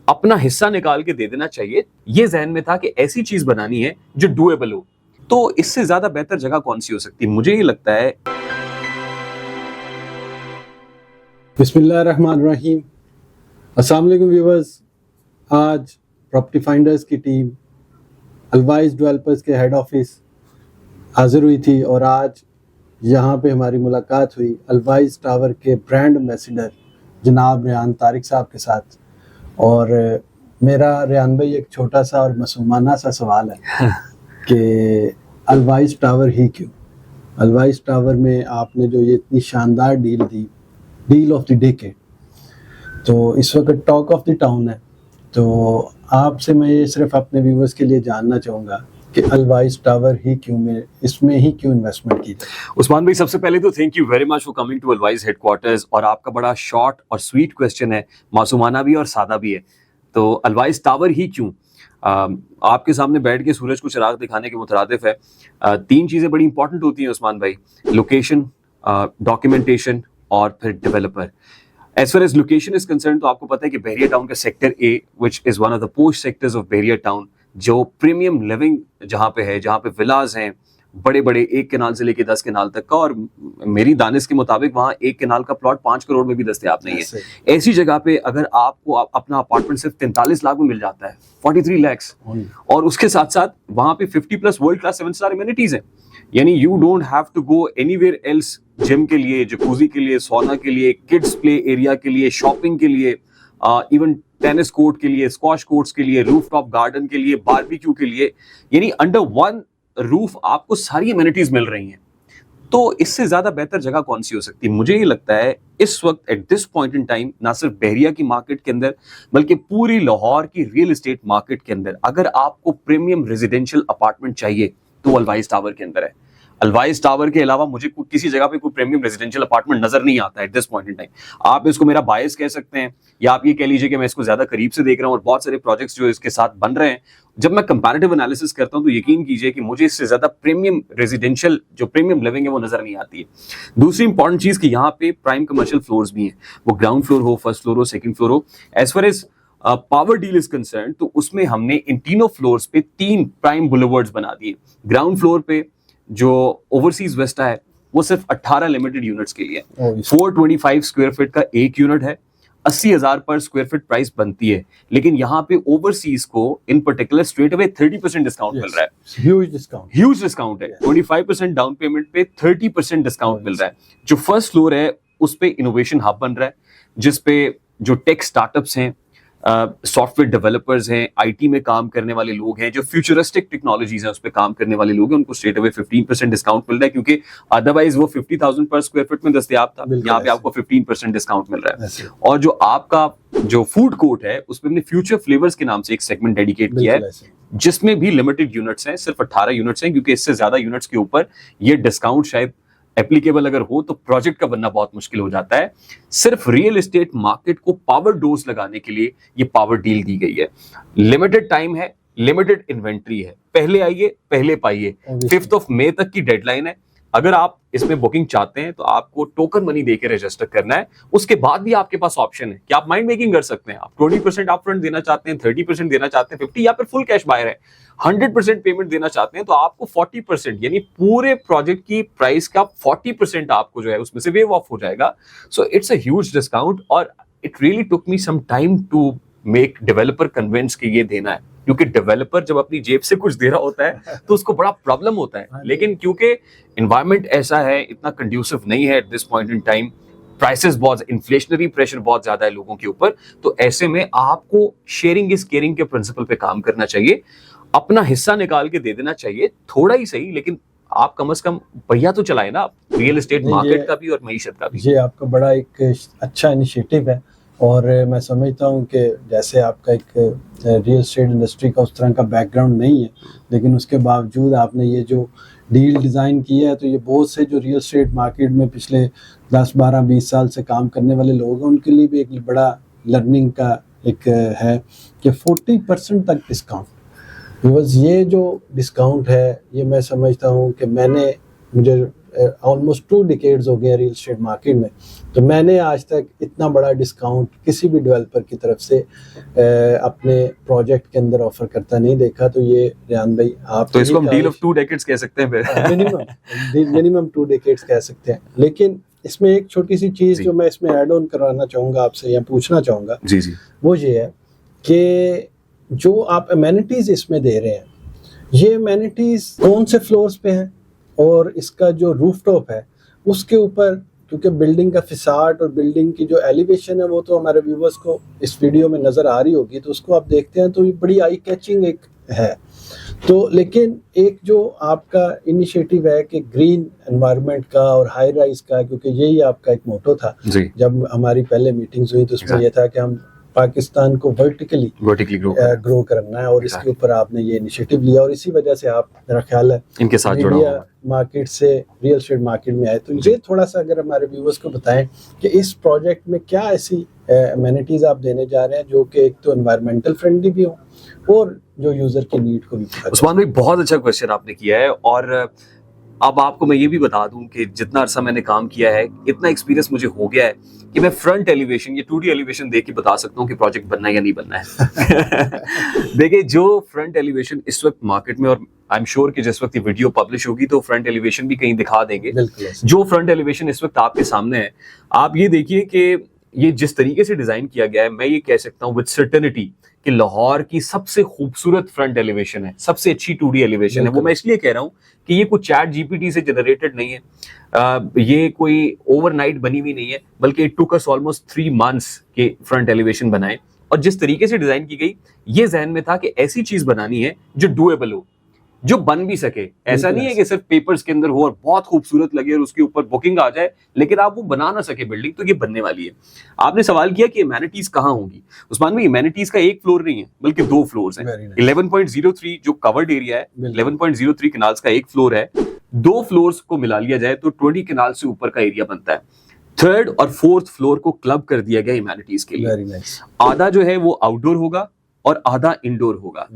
अपना हिस्सा निकाल के दे देना चाहिए। ये जहन में था कि ऐसी चीज बनानी है जो डूएबल हो। तो इससे ज्यादा बेहतर जगह कौन सी हो सकती है? मुझे ये लगता है। बिस्मिल्लाहिर्रहमानिर्रहीम। अस्सलाम वालेकुम व्यूअर्स। आज प्रॉपर्टी फाइंडर्स की टीम अलवाइज डेवलपर्स के हेड ऑफिस हाजिर हुई थी और आज यहाँ पे हमारी मुलाकात हुई अलवाइज टावर के ब्रांड एम्बेसडर जनाब रेहान तारिक साहब के साथ। और मेरा रेहान भाई एक छोटा सा और मासूमाना सा सवाल है कि अलवाइज टावर ही क्यों? अलवाइज टावर में आपने जो ये इतनी शानदार deal the, deal of the decade, तो इस वक्त टॉक ऑफ द टाउन है। तो आपसे मैं ये सिर्फ अपने व्यूवर्स के लिए जानना चाहूँगा कि अलवाइज टावर ही क्यों, में इसमें ही क्यों इन्वेस्टमेंट की? उस्मान भाई, सबसे पहले तो thank you very much for coming to अलवाइज हेडक्वार्टर्स। और आपका बड़ा शॉर्ट और स्वीट क्वेश्चन है, मासूमाना भी और सादा भी है। तो अलवाइज टावर ही क्यों? आपके सामने बैठ के सूरज को चिराग दिखाने के मुतरादिफ है। तीन चीज़ें बड़ी इंपॉर्टेंट होती हैं उस्मान भाई: लोकेशन, डॉक्यूमेंटेशन और फिर developer. As far as location is concern, तो आपको पता है कि बहरिया टाउन का sector A, which is one of the post sectors of Bahria Town, जो प्रीमियम लिविंग जहाँ पे है, जहाँ पे विलाज हैं बड़े बड़े, 1 कनाल से लेके 10 कनाल तक का। और मेरी दानिश के मुताबिक वहाँ 1 कनाल का प्लॉट 5 करोड़ में भी दस्तयाब नहीं है। ऐसी जगह पे अगर आपको अपना अपार्टमेंट सिर्फ 43 लाख में मिल जाता है, 43 lakhs, और उसके साथ साथ वहाँ पे 50+ वर्ल्ड क्लास 7 स्टार एमिनिटीज हैं, यानी you don't have to go anywhere else, gym के लिए, जकूजी के लिए, सोना के लिए, किड्स प्ले एरिया के लिए, शॉपिंग के लिए, इवन टेनिस कोर्ट के लिए, स्क्वाश कोर्ट्स के लिए, रूफटॉप गार्डन के लिए, बारबेक्यू के लिए, यानी अंडर वन रूफ आपको सारी एमिनिटीज मिल रही हैं। तो इससे ज्यादा बेहतर जगह कौन सी हो सकती है? मुझे ये लगता है इस वक्त at this point in time, ना सिर्फ बहरिया की मार्केट के अंदर बल्कि पूरी लाहौर की रियल एस्टेट मार्केट के अंदर अगर आपको प्रीमियम रेजिडेंशियल अपार्टमेंट चाहिए तो अलवाइज टावर के अंदर है। अलवाइज टावर के अलावा मुझे किसी जगह पे कोई प्रीमियम रेजिडेंशियल अपार्टमेंट नजर नहीं आता at this point in time. आप इसको मेरा बायस कह सकते हैं, या आप ये कह लीजिए कि मैं इसको ज्यादा करीब से देख रहा हूँ और बहुत सारे प्रोजेक्ट्स जो इसके साथ बन रहे हैं, जब मैं कंपैरेटिव एनालिसिस करता हूं तो यकीन कीजिए कि मुझे इससे ज्यादा प्रीमियम रेजिडेंशियल, जो प्रीमियम लिविंग है, वो नजर नहीं आती है। दूसरी इंपॉर्टेंट चीज कि यहाँ पे प्राइम कमर्शियल फ्लोर्स भी हैं, वो ग्राउंड फ्लोर हो, फर्स्ट फ्लोर हो, सेकंड फ्लोर हो। As far as power deal is concern, तो उसमें हमने इन तीनों फ्लोर्स पे 3 प्राइम बुलेवर्ड्स बना दिए। ग्राउंड फ्लोर पे जो ओवरसीज वेस्टा है वो सिर्फ 18 लिमिटेड यूनिट्स के लिए, 425 स्क्वायर फीट का एक यूनिट है, 80,000 पर स्क्वायर फीट प्राइस बनती है। लेकिन यहाँ पे ओवरसीज को in particular straight away 30% discount मिल रहा है। ह्यूज डिस्काउंट है। 25% डाउन पेमेंट पे 30% डिस्काउंट मिल रहा है। जो फर्स्ट फ्लोर है उस पे इनोवेशन हब बन रहा है, जिसपे जो टेक स्टार्टअप्स हैं, सॉफ्टवेयर डेवलपर्स हैं, आईटी में काम करने वाले लोग हैं, जो फ्यूचरिस्टिक टेक्नोलॉजीज हैं उस पर काम करने वाले लोग हैं, उनको स्ट्रेट अवे 15% डिस्काउंट मिल रहा है, क्योंकि अदरवाइज वो 50,000 पर स्क्वायर फीट में दस्तयाब था, यहाँ पे आपको 15% डिस्काउंट मिल रहा है। और जो आपका जो फूड कोर्ट है उसमें हमने फ्यूचर फ्लेवर्स के नाम से एक सेगमेंट डेडिकेट किया है, जिसमें भी लिमिटेड यूनिट्स हैं, सिर्फ 18 यूनिट्स हैं, क्योंकि इससे ज्यादा यूनिट्स के ऊपर ये डिस्काउंट शायद एप्लीकेबल अगर हो तो प्रोजेक्ट का बनना बहुत मुश्किल हो जाता है। सिर्फ रियल एस्टेट मार्केट को पावर डोज लगाने के लिए ये पावर डील दी गई है। लिमिटेड टाइम है, लिमिटेड इन्वेंट्री है, पहले आइए पहले पाइए। 5 मई तक की डेडलाइन है। अगर आप इसमें बुकिंग चाहते हैं तो आपको टोकन मनी देकर रजिस्टर करना है। उसके बाद भी आपके पास ऑप्शन है कि आप माइंड मेकिंग कर सकते हैं। आप 20% अपफ्रंट देना चाहते हैं, 30% देना चाहते हैं, 50, या फिर फुल कैश बायर है, 100% पेमेंट देना चाहते हैं तो आपको 40%, यानी पूरे प्रोजेक्ट की प्राइस का 40% आपको जो है उसमें से वेव ऑफ हो जाएगा। So it's a huge discount और it really took me some time to make developer convince कि ये देना है, क्योंकि डेवलपर जब अपनी जेब से कुछ दे रहा होता है तो उसको बड़ा प्रॉब्लम होता है। लेकिन क्योंकि एनवायरनमेंट ऐसा है, इतना कंड्यूसिव नहीं है at this point in time, prices बहुत, इन्फ्लेशनरी प्रेशर बहुत ज्यादा है लोगों के ऊपर, तो ऐसे में आपको शेयरिंग इज केयरिंग के प्रिंसिपल पे काम करना चाहिए। अपना हिस्सा निकाल के दे देना चाहिए, थोड़ा ही सही, लेकिन आप कम से कम पहिया तो चलाए ना, रियल एस्टेट मार्केट का भी और मईशत का भी। ये आपका बड़ा एक अच्छा इनिशिएटिव है और मैं समझता हूँ कि जैसे आपका एक रियल एस्टेट इंडस्ट्री का उस तरह का बैकग्राउंड नहीं है, लेकिन उसके बावजूद आपने ये जो डील डिज़ाइन किया है, तो ये बहुत से जो रियल एस्टेट मार्केट में पिछले 10, 12, 20 साल से काम करने वाले लोग हैं, उनके लिए भी एक बड़ा लर्निंग का एक है कि 40% तक डिस्काउंट। बिकॉज ये जो डिस्काउंट है, ये मैं समझता हूँ कि मुझे ऑलमोस्ट 2 डिकेड्स हो गए रियल एस्टेट मार्केट में, तो मैंने आज तक इतना बड़ा डिस्काउंट किसी भी डेवलपर की तरफ से अपने प्रोजेक्ट के अंदर ऑफर करता नहीं देखा। तो ये रेहान भाई आप तो इसको हम डील ऑफ 2 डेकेड्स कह सकते हैं फिर। मिनिमम 2 डिकेड्स कह सकते हैं। लेकिन इसमें एक छोटी सी चीज जो मैं इसमें ऐड ऑन करवाना चाहूंगा आपसे या पूछना चाहूंगा जी जी, वो ये है कि जो आप अमेनिटीज इसमें दे रहे हैं, ये अमेनिटीज कौन से फ्लोर्स पे हैं, और इसका जो रूफटॉप है उसके ऊपर, क्योंकि बिल्डिंग का फिसाड और बिल्डिंग की जो एलिवेशन है वो तो हमारे व्यूवर्स को इस वीडियो में नज़र आ रही होगी, तो उसको आप देखते हैं तो ये बड़ी आई कैचिंग एक है। तो लेकिन एक जो आपका इनिशिएटिव है कि ग्रीन एनवायरनमेंट का और हाई राइज का, क्योंकि यही आपका एक मोटो था जब हमारी पहले मीटिंग्स हुई, तो उसमें यह था कि हम पाकिस्तान को वर्टिकली ग्रो करना है, और इसके ऊपर आपने ये इनिशिएटिव लिया, और इसी वजह से आप, मेरा ख्याल है, इनके साथ जुड़ा हुआ मार्केट से रियल एस्टेट मार्केट में आए। तो ये थोड़ा सा अगर हमारे व्यूअर्स को बताएं कि इस प्रोजेक्ट में क्या ऐसी अमेनिटीज आप देने जा रहे हैं जो कि एक तो एनवायरमेंटल फ्रेंडली भी हो और जो यूजर की नीड को भी पूरा करे। उस्मान भाई, बहुत अच्छा क्वेश्चन आपने किया है, और अब आपको मैं ये भी बता दूं कि जितना अरसा मैंने काम किया है, इतना एक्सपीरियंस मुझे हो गया है कि मैं फ्रंट एलिवेशन, ये 2D एलिवेशन देख के बता सकता हूँ कि प्रोजेक्ट बनना है या नहीं बनना है। देखिए, जो फ्रंट एलिवेशन इस वक्त मार्केट में, और आई एम श्योर कि जिस वक्त ये वीडियो पब्लिश होगी तो फ्रंट एलिवेशन भी कहीं दिखा देंगे, जो फ्रंट एलिवेशन इस वक्त आपके सामने है, आप ये देखिए कि ये जिस तरीके से डिजाइन किया गया है, मैं ये कह सकता हूँ विद सर्टेनिटी कि लाहौर की सबसे खूबसूरत फ्रंट एलिवेशन है, सबसे अच्छी 2D एलिवेशन है। वो मैं इसलिए कह रहा हूँ कि ये कुछ चैट जीपीटी से जनरेटेड नहीं है, ये कोई ओवरनाइट बनी हुई नहीं है, बल्कि it took us almost 3 months के फ्रंट एलिवेशन बनाए। और जिस तरीके से डिजाइन की गई, ये जहन में था कि ऐसी चीज बनानी है जो डुएबल हो, जो बन भी सके। ऐसा नहीं है कि सिर्फ पेपर्स के अंदर हो और बहुत खूबसूरत लगे और उसके ऊपर बुकिंग आ जाए, लेकिन आप वो बना ना सके बिल्डिंग, तो ये बनने वाली है। आपने सवाल किया कि एमेनिटीज कहाँ होंगी। उस्मान भाई, एमेनिटीज का एक फ्लोर नहीं है, बल्कि 2 फ्लोर्स हैं। 11.03 जो कवर्ड एरिया है, 11.03 कैनाल्स का एक फ्लोर है। 2 फ्लोर्स को मिला लिया जाए तो 20 कैनाल से ऊपर का एरिया बनता है। 3rd और 4th फ्लोर को क्लब कर दिया गया एमेनिटीज के लिए। आधा जो है वो आउटडोर होगा और आधा इंडोर होगा।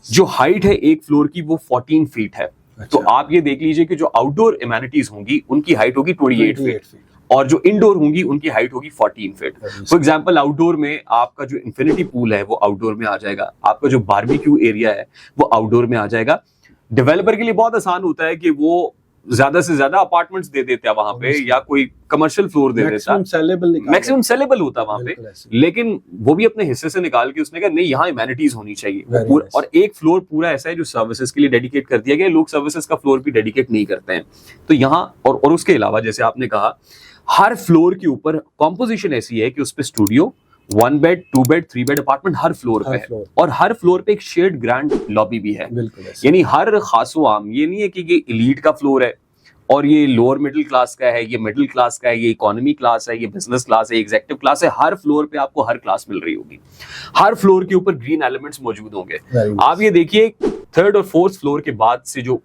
जो हाइट है एक फ्लोर की वो 14 फीट है। तो आप ये देख लीजिए कि जो आउटडोर एमेनिटीज होंगी उनकी हाइट होगी 28 फीट, और जो इंडोर होंगी उनकी हाइट होगी 14 फीट। फॉर एग्जांपल, आउटडोर में आपका जो इन्फिनिटी पूल है वो आउटडोर में आ जाएगा, आपका जो बारबेक्यू एरिया है वो आउटडोर में आ जाएगा। डेवलपर के लिए बहुत आसान होता है कि वो ज्यादा से ज्यादा अपार्टमेंट्स दे देते हैं वहां पे, या कोई कमर्शियल फ्लोर दे देता, मैक्सिमम सेलेबल होता है वहां पे, लेकिन वो भी अपने हिस्से से निकाल के उसने कहा नहीं, यहाँ इमेनिटीज होनी चाहिए। और एक फ्लोर पूरा ऐसा है जो सर्विसेज के लिए डेडिकेट कर दिया गया है। लोग सर्विसेज का फ्लोर भी डेडिकेट नहीं करते हैं, तो यहाँ और उसके अलावा जैसे आपने कहा, हर फ्लोर के ऊपर कॉम्पोजिशन ऐसी है कि उस पर studio, 1 bed, 2 bed, 3 bed apartment हर फ्लोर पे है, और हर फ्लोर पे एक शेयर्ड ग्रैंड लॉबी भी है। यानी हर खासो आम, ये नहीं है कि ये एलीट का फ्लोर है और ये लोअर मिडिल क्लास का है, ये मिडिल क्लास का है, ये इकोनॉमी क्लास है, ये बिजनेस क्लास है, एग्जीक्यूटिव क्लास है। हर फ्लोर पे आपको हर क्लास मिल रही होगी। हर फ्लोर के ऊपर ग्रीन एलिमेंट्स मौजूद होंगे। आप ये देखिए, 3rd और 4th फ्लोर के बाद से जो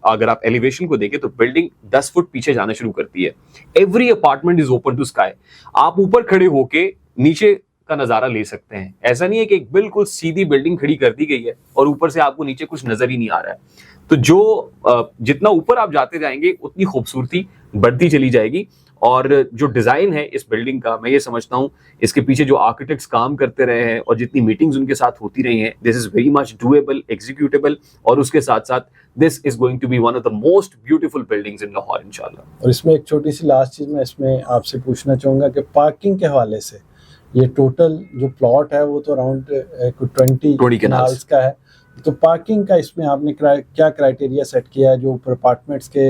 अगर आप एलिवेशन को देखें तो बिल्डिंग 10 फुट पीछे जाना शुरू करती है। Every apartment is open to sky. आप ऊपर खड़े होके नीचे का नजारा ले सकते हैं। ऐसा नहीं है कि एक बिल्कुल सीधी बिल्डिंग खड़ी कर दी गई है और ऊपर से आपको नीचे कुछ नजर ही नहीं आ रहा है। तो जो जितना ऊपर आप जाते जाएंगे उतनी खूबसूरती बढ़ती चली जाएगी। और जो डिजाइन है इस बिल्डिंग का, मैं ये समझता हूँ इसके पीछे जो आर्किटेक्ट्स काम करते रहे हैं और जितनी मीटिंग्स उनके साथ होती रही हैं, this is very much doable, executable, और उसके साथ साथ this is going to be one of the most beautiful buildings in Lahore इंशाल्लाह। और इसमें एक छोटी सी लास्ट चीज मैं इसमें आपसे पूछना चाहूंगा कि पार्किंग के हवाले से ये टोटल जो प्लॉट है वो तो अराउंड 20 कैनाल्स का है, तो पार्किंग का इसमें आपने क्या क्राइटेरिया सेट किया है जो ऊपर अपार्टमेंट्स के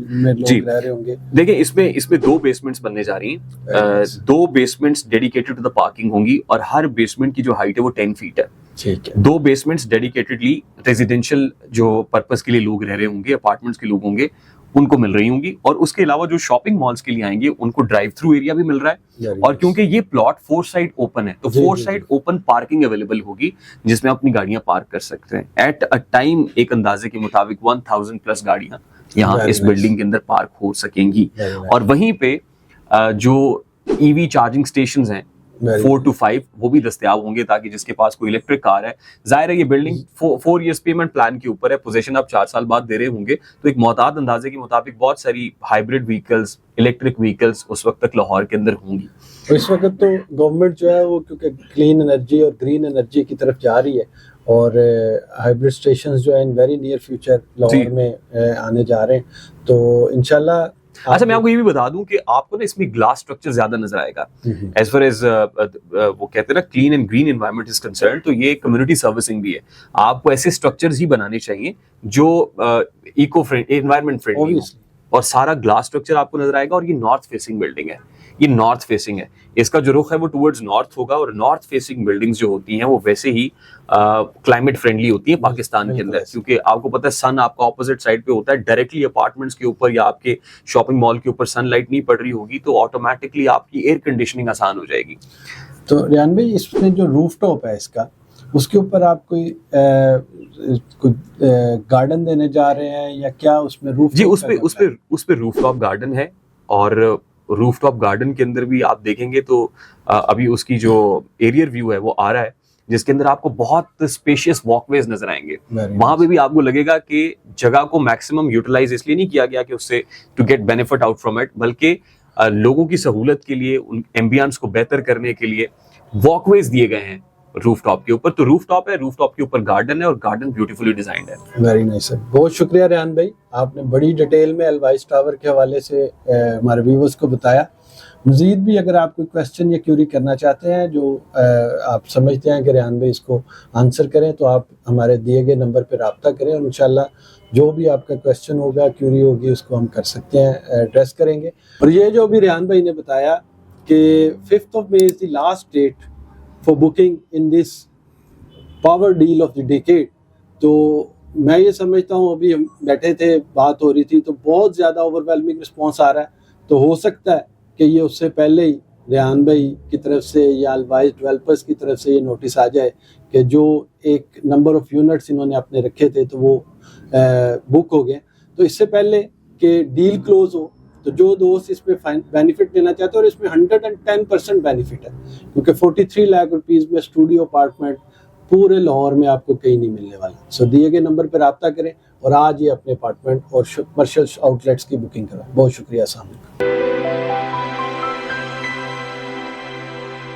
में लोग रह रहे होंगे? देखिए, इसमें 2 बेसमेंट्स बनने जा रही हैं। 2 basements dedicated to the parking होंगी और हर बेसमेंट की जो हाइट है वो 10 फीट है। ठीक है। 2 बेसमेंट्स डेडिकेटेडली रेजिडेंशियल जो पर्पस के लिए लोग रह रहे होंगे, अपार्टमेंट्स के लोग होंगे, उनको मिल रही होंगी। और उसके अलावा जो शॉपिंग मॉल्स के लिए आएंगे उनको ड्राइव थ्रू एरिया भी मिल रहा है। और क्योंकि ये प्लॉट 4 साइड ओपन है तो 4 साइड ओपन पार्किंग अवेलेबल होगी जिसमें अपनी गाड़ियां पार्क कर सकते हैं। एट अ टाइम एक अंदाजे के मुताबिक 1000 प्लस गाड़ियां यहाँ इस बिल्डिंग के अंदर पार्क हो सकेंगी। और वहीं पे जो ईवी चार्जिंग स्टेशंस हैं 4 to 5 वो भी दस्तयाब होंगे, ताकि जिसके पास कोई इलेक्ट्रिक कार है, जाहिर है ये बिल्डिंग 4 years पेमेंट प्लान के ऊपर है, पोजीशन आप 4 साल बाद दे रहे होंगे, तो एक मोहतात अंदाजे के मुताबिक बहुत सारी हाइब्रिड व्हीकल्स, इलेक्ट्रिक व्हीकल्स उस वक्त तक लाहौर के अंदर होंगी। तो इस वक्त तो गवर्नमेंट जो है वो क्योंकि क्लीन एनर्जी और ग्रीन एनर्जी की तरफ जा रही है, और हाइब्रिड स्टेशंस जो है in very near future Lahore में आने जा रहे हैं, तो इंशाल्लाह। अच्छा, मैं आपको ये भी बता दूं कि आपको ना इसमें ग्लास स्ट्रक्चर ज्यादा नजर आएगा एज फार एज वो कहते हैं ना clean and green environment is concern, तो ये कम्युनिटी सर्विसिंग भी है। आपको ऐसे स्ट्रक्चर्स ही बनाने चाहिए जो इको फ्रेंडली, एनवायरनमेंट फ्रेंडली, और सारा ग्लास स्ट्रक्चर आपको नजर आएगा। और ये नॉर्थ फेसिंग बिल्डिंग है, ये नॉर्थ फेसिंग है, इसका जो रुख है वो टुवर्ड्स नॉर्थ होगा, और नॉर्थ फेसिंग बिल्डिंग्स जो होती हैं वो वैसे ही क्लाइमेट फ्रेंडली होती है पाकिस्तान के अंदर, क्योंकि आपको पता है सन आपका ऑपोजिट साइड पे होता है, डायरेक्टली अपार्टमेंट्स के ऊपर या आपके शॉपिंग मॉल के ऊपर सनलाइट नहीं पड़ रही होगी, तो ऑटोमेटिकली आपकी एयर कंडीशनिंग आसान हो जाएगी। तो रियान भाई, इसमें जो रूफटॉप है इसका, उसके ऊपर आप कोई गार्डन देने जा रहे हैं या क्या उसमें रूफ? जी, उस पे रूफटॉप गार्डन है, और रूफटॉप गार्डन के अंदर भी आप देखेंगे तो अभी उसकी जो एरियर व्यू है वो आ रहा है, जिसके अंदर आपको बहुत स्पेशियस वॉकवेज नजर आएंगे। वहां पे भी आपको लगेगा कि जगह को मैक्सिमम यूटिलाइज इसलिए नहीं किया गया कि उससे to get benefit out from it, बल्कि लोगों की सहूलत के लिए, उन एम्बियंस को बेहतर करने के लिए वॉकवेज दिए गए हैं रूफटॉप के ऊपर। तो रूफटॉप है, रूफटॉप के ऊपर गार्डन है, और गार्डन ब्यूटीफुली डिजाइंड है। वेरी नाइस सर, बहुत शुक्रिया रियान भाई, आपने बड़ी डिटेल में अलवाइस टावर के हवाले से हमारे व्यूअर्स को बताया। मजीद भी अगर आप कोई क्वेश्चन या क्यूरी करना चाहते हैं जो आप समझते हैं कि रियान भाई इसको आंसर करें, तो आप हमारे दिए गए नंबर पर रब्ता करें, और इंशाल्लाह जो भी आपका क्वेश्चन होगा, क्यूरी होगी, उसको हम कर सकते हैं, एड्रेस करेंगे। और ये जो भी रियान भाई ने बताया कि 5 May is the last date for booking in this power deal of the decade, तो मैं ये समझता हूँ, अभी हम बैठे थे, बात हो रही थी, तो बहुत ज़्यादा ओवरवेलमिंग रिस्पांस आ रहा है, तो हो सकता है कि ये उससे पहले ही रियान भाई की तरफ से या अलवाइज डेवलपर्स की तरफ से ये नोटिस आ जाए कि जो एक नंबर ऑफ यूनिट्स इन्होंने अपने रखे थे तो वो बुक हो गए। तो इससे पहले कि डील क्लोज हो, तो जो दोस्त इस पे बेनिफिट लेना चाहते हैं, और इसमें 110% बेनिफिट है, क्योंकि 43 लाख रुपीस में स्टूडियो अपार्टमेंट पूरे लाहौर में आपको कहीं नहीं मिलने वाला। सो दिए गए नंबर पर रब्ता करें और आज ये अपने अपार्टमेंट और कमर्शियल आउटलेट्स की बुकिंग करें। बहुत शुक्रिया। अस्सलाम वालेकुम।